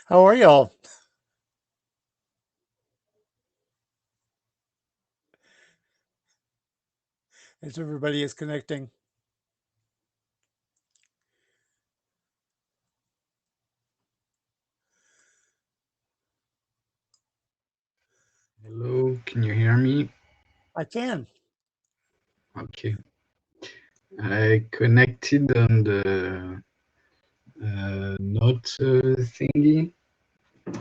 How are y'all? As everybody is connecting. Hello, can you hear me? I can. Okay. I connected on the note thingy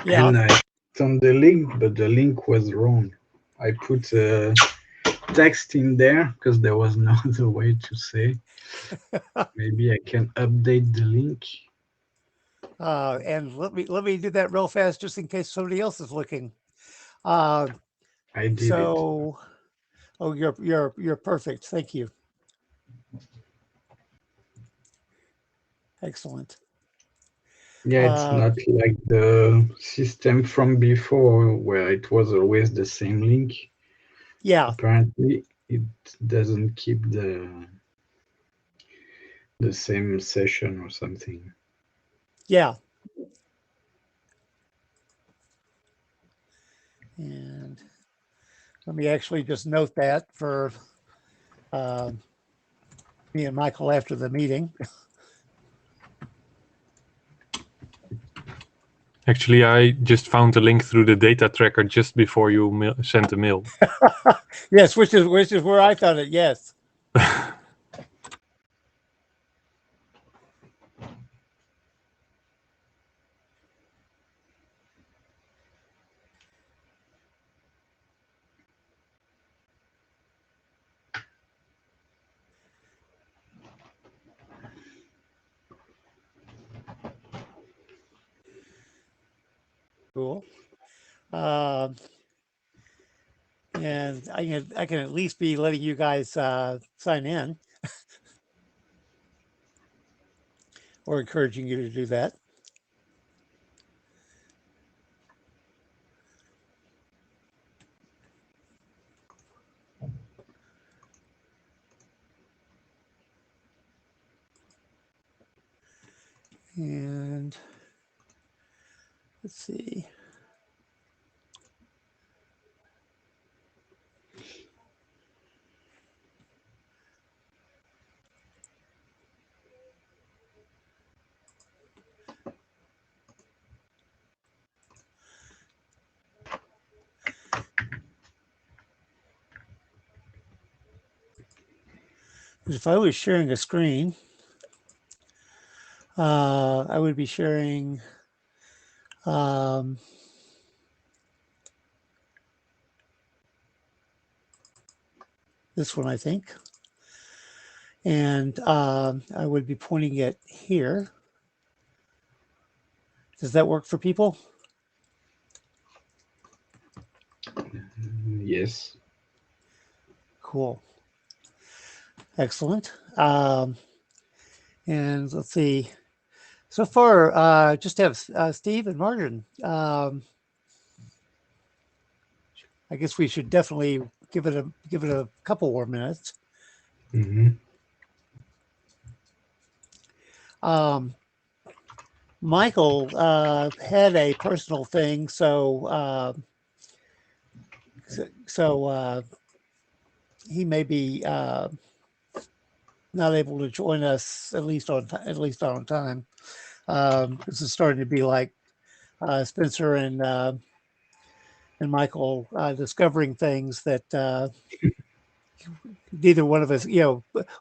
Yeah. and I clicked on the link, but the link was wrong. I put text in there because there was no other way to say. Maybe I can update the link. And let me do that real fast just in case somebody else is looking. Uh, I did it. so, oh, you're perfect. Thank you. Excellent. Yeah, it's Uh, not like the system from before where it was always the same link. yeah, Apparently, it doesn't keep the same session or something. yeah. And let me actually just note that for uh, me and Michael after the meeting. Actually, I just found the link through the data tracker just before you sent the mail. Yes, which is where I found it. Yes. Cool. Um, and I can at least be letting you guys sign in or encouraging you to do that. And let's see. If I was sharing a screen, I would be sharing um, this one, I think. And I would be pointing it here. Does that work for people? Yes. Cool. Excellent. And let's see. So far, just have Steve and Martin. I guess we should definitely give it a couple more minutes. Mm-hmm. Um, Michael had a personal thing, so he may be not able to join us at least on time. This is starting to be like Spencer and Michael discovering things that neither one of us,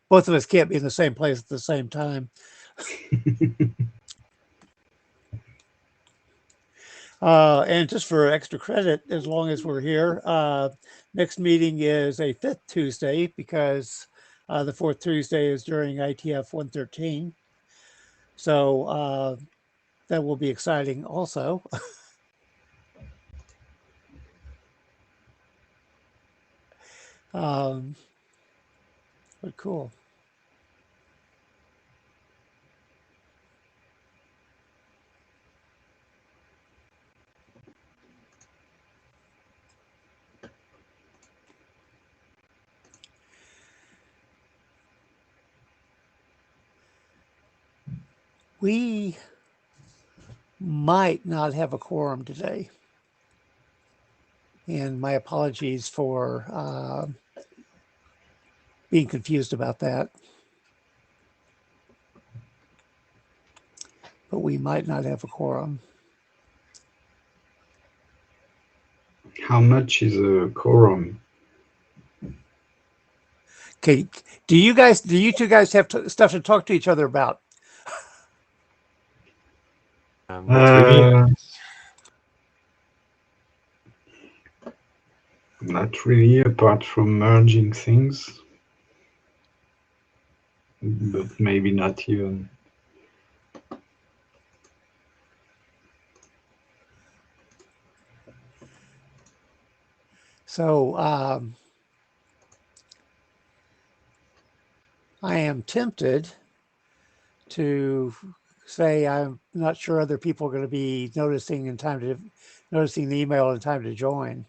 both of us can't be in the same place at the same time. And just for extra credit, as long as we're here, next meeting is a fifth Tuesday because the fourth Tuesday is during ITF 113. So that will be exciting also. But cool. We might not have a quorum today. And my apologies for being confused about that. But we might not have a quorum. How much is a quorum? Okay, do you two guys have stuff to talk to each other about? Not really. Not really, apart from merging things. But maybe not even. So I am tempted to say I'm not sure other people are going to be noticing the email in time to join.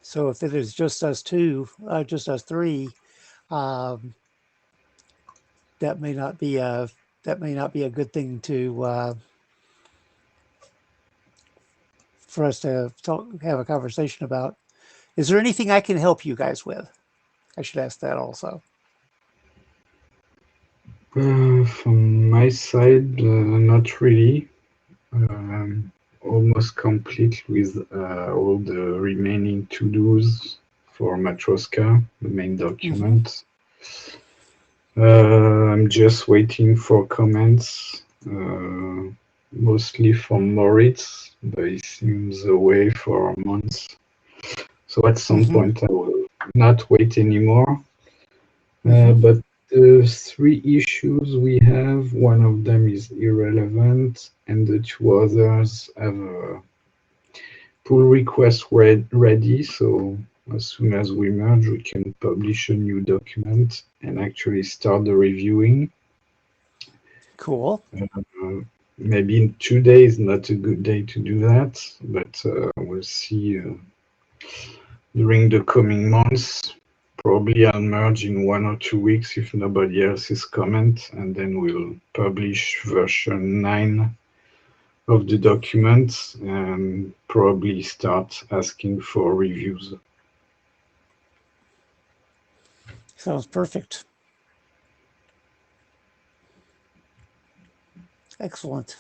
So if it is just us two, just us three, that may not be a good thing to for us to have a conversation about. Is there anything I can help you guys with? I should ask that also. From my side, not really. Almost complete with all the remaining to-dos for Matroska, the main document. I'm just waiting for comments, mostly from Moritz, but he seems away for months. So at some point I will not wait anymore. But the three issues we have, one of them is irrelevant, and the two others have a pull request ready. So as soon as we merge, we can publish a new document and actually start the reviewing. Cool. Maybe in 2 days, not a good day to do that, but we'll see during the coming months. Probably I'll merge in 1 or 2 weeks if nobody else is comment, and then we'll publish version 9 of the document and probably start asking for reviews. Sounds perfect. Excellent.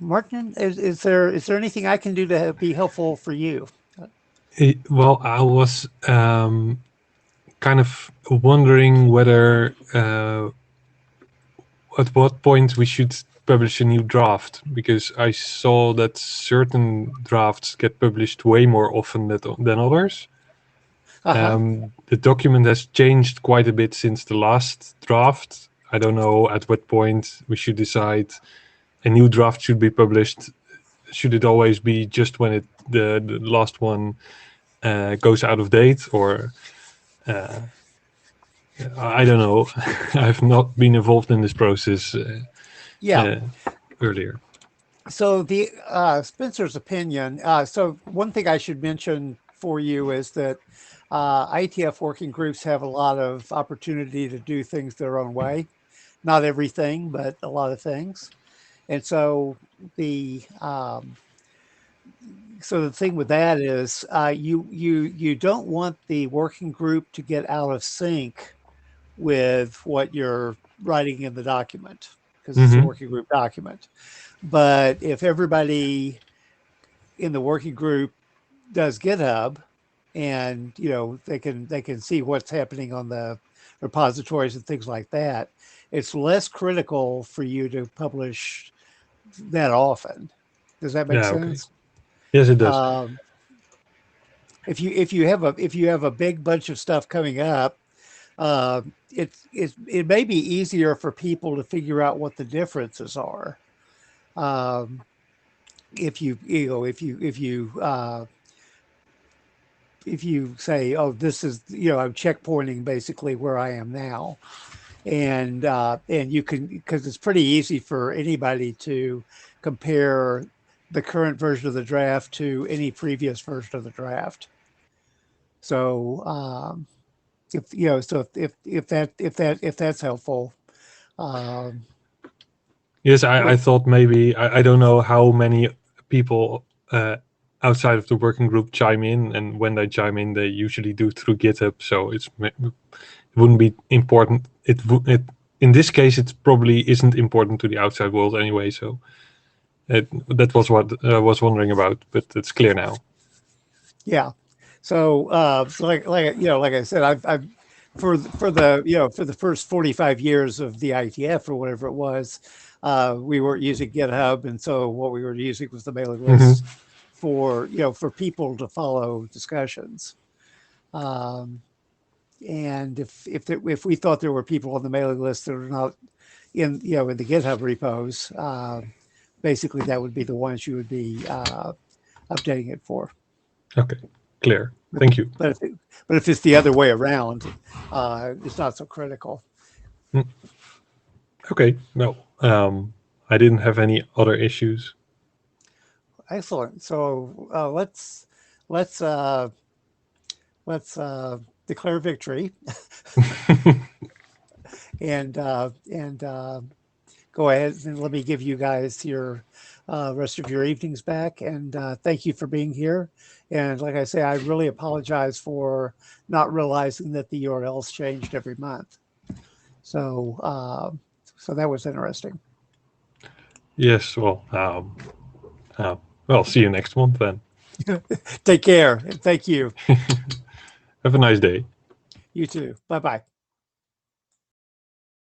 Martin, is there anything I can do to be helpful for you? Well, I was kind of wondering whether at what point we should publish a new draft, because I saw that certain drafts get published way more often than others. The document has changed quite a bit since the last draft. I don't know at what point we should decide a new draft should be published. Should it always be just when the last one goes out of date, or I don't know. I've not been involved in this process earlier. So the Spencer's opinion. So one thing I should mention for you is that IETF working groups have a lot of opportunity to do things their own way. Not everything, but a lot of things. And so the thing with that is you don't want the working group to get out of sync with what you're writing in the document, because it's a working group document. But if everybody in the working group does GitHub, and they can see what's happening on the repositories and things like that, it's less critical for you to publish that often. Does that make sense? Okay. Yes, it does. If you have a big bunch of stuff coming up, it may be easier for people to figure out what the differences are. If you say, oh, this is, I'm checkpointing basically where I am now, and you can, because it's pretty easy for anybody to compare the current version of the draft to any previous version of the draft. So if you know, so if that's helpful. Yes, I thought maybe I don't know how many people outside of the working group chime in, and when they chime in, they usually do through GitHub. So it wouldn't be important. It in this case, it probably isn't important to the outside world anyway. So that was what I was wondering about, but it's clear now. Yeah. So, so like I said, I've for the first 45 years of the IETF or whatever it was, we weren't using GitHub, and so what we were using was the mailing list for people to follow discussions. And if we thought there were people on the mailing list that are not in the GitHub repos, basically that would be the ones you would be updating it for. Okay, clear. Thank you. But if it's the other way around, it's not so critical. Okay, no, I didn't have any other issues. Excellent. So let's declare victory and go ahead and let me give you guys your rest of your evenings back. And thank you for being here. And like I say, I really apologize for not realizing that the URLs changed every month. So so that was interesting. Yes, well, well, see you next month then. Take care and thank you. Have a nice day. You too. Bye-bye.